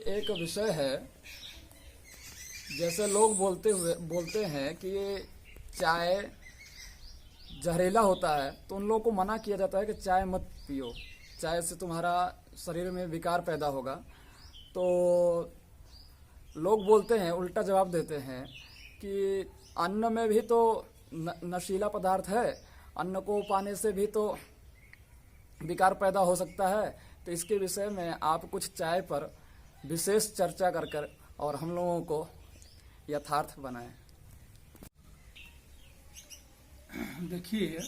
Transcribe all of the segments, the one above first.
एक विषय है। जैसे लोग बोलते हैं कि ये चाय जहरीला होता है, तो उन लोगों को मना किया जाता है कि चाय मत पियो, चाय से तुम्हारा शरीर में विकार पैदा होगा। तो लोग बोलते हैं, उल्टा जवाब देते हैं कि अन्न में भी तो नशीला पदार्थ है, अन्न को पाने से भी तो विकार पैदा हो सकता है। तो इसके विषय में आप कुछ चाय पर विशेष चर्चा कर और हम लोगों को यथार्थ बनाएं। देखिए,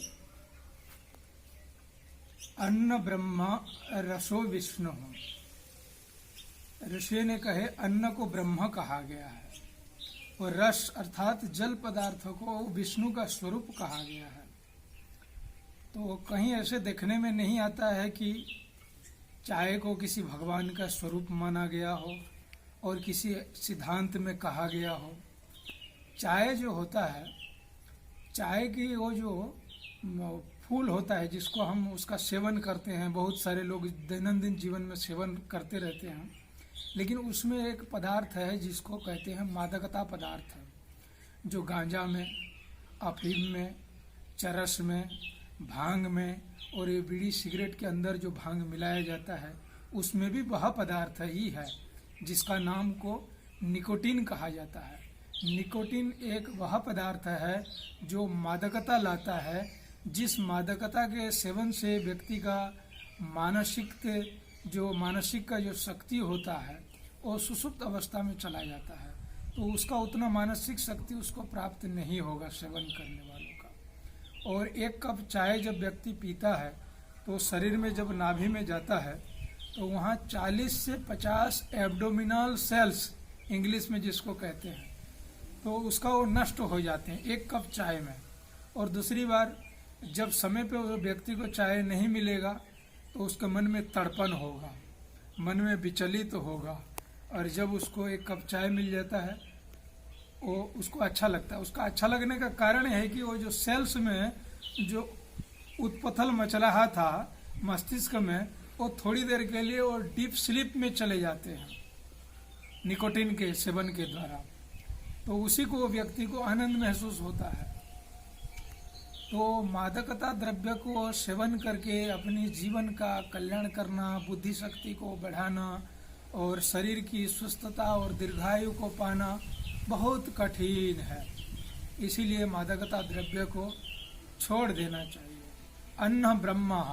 अन्न ब्रह्म रसो विष्णु। ऋषि ने कहे अन्न को ब्रह्म कहा गया है और रस अर्थात जल पदार्थ को विष्णु का स्वरूप कहा गया है। तो कहीं ऐसे देखने में नहीं आता है कि चाय को किसी भगवान का स्वरूप माना गया हो और किसी सिद्धांत में कहा गया हो। चाय जो होता है, चाय की वो जो फूल होता है जिसको हम उसका सेवन करते हैं, बहुत सारे लोग दैनंदिन जीवन में सेवन करते रहते हैं, लेकिन उसमें एक पदार्थ है जिसको कहते हैं मादकता पदार्थ, जो गांजा में, अफीम में, चरस में, भांग में और ये बीड़ी सिगरेट के अंदर जो भांग मिलाया जाता है उसमें भी वह पदार्थ ही है जिसका नाम को निकोटीन कहा जाता है। निकोटीन एक वह पदार्थ है जो मादकता लाता है, जिस मादकता के सेवन से व्यक्ति का मानसिक का जो शक्ति होता है वो सुसुप्त अवस्था में चला जाता है। तो उसका उतना मानसिक शक्ति उसको प्राप्त नहीं होगा सेवन करने वालों का। और एक कप चाय जब व्यक्ति पीता है तो शरीर में जब नाभि में जाता है तो वहाँ 40 से 50 एब्डोमिनल सेल्स इंग्लिश में जिसको कहते हैं, तो उसका वो नष्ट हो जाते हैं एक कप चाय में। और दूसरी बार जब समय पे वो व्यक्ति को चाय नहीं मिलेगा तो उसके मन में तड़पन होगा, मन में विचलित होगा, और जब उसको एक कप चाय मिल जाता है वो उसको अच्छा लगता है। उसका अच्छा लगने का कारण है कि वो जो सेल्स में जो उत्पथल मचलाहा था मस्तिष्क में, वो थोड़ी देर के लिए वो डीप स्लीप में चले जाते हैं निकोटीन के सेवन के द्वारा। तो उसी को व्यक्ति को आनंद महसूस होता है। तो मादकता द्रव्य को सेवन करके अपनी जीवन का कल्याण करना, बुद्धि शक्ति को बढ़ाना और शरीर की स्वस्थता और दीर्घायु को पाना बहुत कठिन है। इसीलिए मादकता द्रव्य को छोड़ देना चाहिए। अन्न ब्रह्म,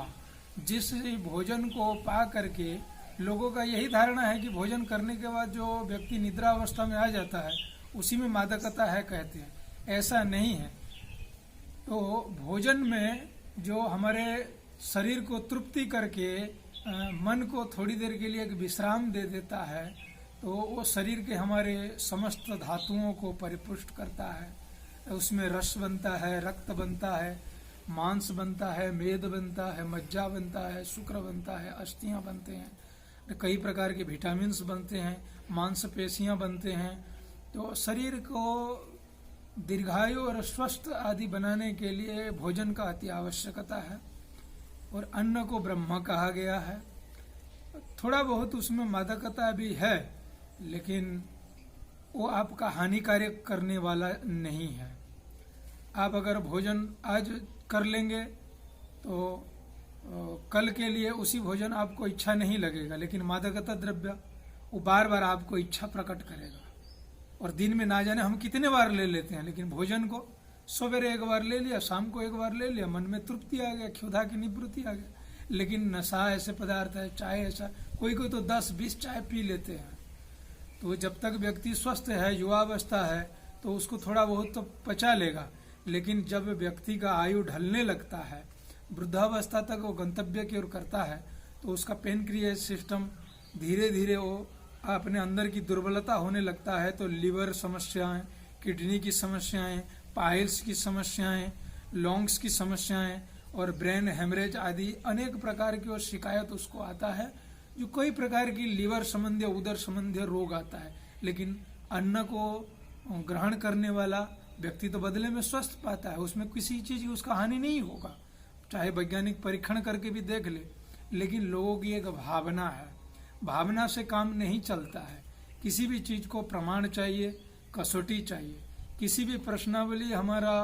जिस भोजन को पा करके लोगों का यही धारणा है कि भोजन करने के बाद जो व्यक्ति निद्रा अवस्था में आ जाता है उसी में मादकता है कहते हैं। ऐसा नहीं है। तो भोजन में जो हमारे शरीर को तृप्ति करके मन को थोड़ी देर के लिए एक विश्राम दे देता है, तो वो शरीर के हमारे समस्त धातुओं को परिपुष्ट करता है। उसमें रस बनता है, रक्त बनता है, मांस बनता है, मेद बनता है, मज्जा बनता है, शुक्र बनता है, अस्थियां बनते हैं, कई प्रकार के विटामिन्स बनते हैं, मांसपेशियां बनते हैं। तो शरीर को दीर्घायु और स्वस्थ आदि बनाने के लिए भोजन का अति आवश्यकता है। और अन्न को ब्रह्म कहा गया है। थोड़ा बहुत उसमें मादकता भी है, लेकिन वो आपका हानिकारक करने वाला नहीं है। आप अगर भोजन आज कर लेंगे तो कल के लिए उसी भोजन आपको इच्छा नहीं लगेगा, लेकिन मादकता द्रव्य वो बार बार आपको इच्छा प्रकट करेगा। और दिन में ना जाने हम कितने बार ले लेते हैं, लेकिन भोजन को सवेरे एक बार ले लिया, शाम को एक बार ले लिया, मन में तृप्ति आ गया, क्षुधा की निवृत्ति आ गया। लेकिन नशा ऐसे पदार्थ है, चाय ऐसा, कोई कोई तो 10-20 चाय पी लेते हैं। तो जब तक व्यक्ति स्वस्थ है, युवावस्था है, तो उसको थोड़ा बहुत तो पचा लेगा। लेकिन जब व्यक्ति का आयु ढलने लगता है, वृद्धावस्था तक वो गंतव्य की ओर करता है, तो उसका पेनक्रियास सिस्टम धीरे धीरे वो अपने अंदर की दुर्बलता होने लगता है। तो लीवर समस्याएं, किडनी की समस्याएं, पाइल्स की समस्याएं, लंग्स की समस्याएं और ब्रेन हेमरेज आदि अनेक प्रकार की और शिकायत उसको आता है, जो कई प्रकार की लीवर संबंधी, उदर संबंधी रोग आता है। लेकिन अन्न को ग्रहण करने वाला व्यक्ति तो बदले में स्वस्थ पाता है, उसमें किसी चीज की उसका हानि नहीं होगा, चाहे वैज्ञानिक परीक्षण करके भी देख ले। लेकिन लोगों की एक भावना है, भावना से काम नहीं चलता है। किसी भी चीज को प्रमाण चाहिए, कसौटी चाहिए। किसी भी प्रश्नावली हमारा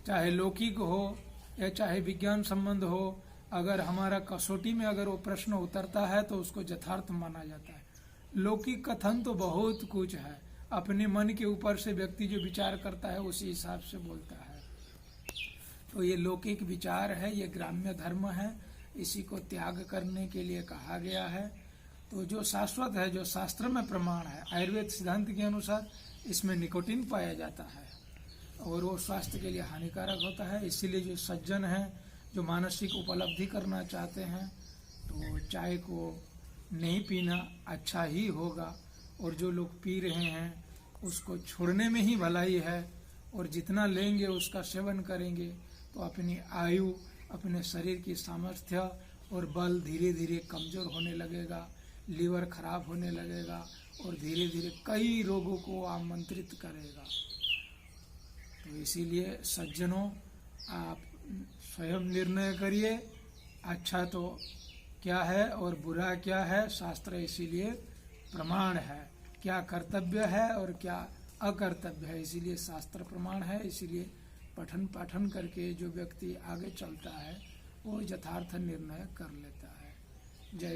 चाहे लौकिक हो या चाहे विज्ञान संबंध हो, अगर हमारा कसौटी में अगर वो प्रश्न उतरता है तो उसको यथार्थ माना जाता है। लौकिक कथन तो बहुत कुछ है, अपने मन के ऊपर से व्यक्ति जो विचार करता है उसी हिसाब से बोलता है। तो ये लौकिक विचार है, ये ग्राम्य धर्म है, इसी को त्याग करने के लिए कहा गया है। तो जो शाश्वत है, जो शास्त्र में प्रमाण है, आयुर्वेद सिद्धांत के अनुसार इसमें निकोटीन पाया जाता है और वो स्वास्थ्य के लिए हानिकारक होता है। इसीलिए जो सज्जन हैं, जो मानसिक उपलब्धि करना चाहते हैं, तो चाय को नहीं पीना अच्छा ही होगा। और जो लोग पी रहे हैं उसको छोड़ने में ही भलाई है। और जितना लेंगे उसका सेवन करेंगे तो अपनी आयु, अपने शरीर की सामर्थ्य और बल धीरे धीरे कमजोर होने लगेगा, लीवर खराब होने लगेगा और धीरे धीरे कई रोगों को आमंत्रित करेगा। तो इसीलिए सज्जनों, आप स्वयं निर्णय करिए, अच्छा तो क्या है और बुरा क्या है। शास्त्र इसीलिए प्रमाण है, क्या कर्तव्य है और क्या अकर्तव्य है, इसीलिए शास्त्र प्रमाण है। इसीलिए पठन पाठन करके जो व्यक्ति आगे चलता है वो यथार्थ निर्णय कर लेता है। जय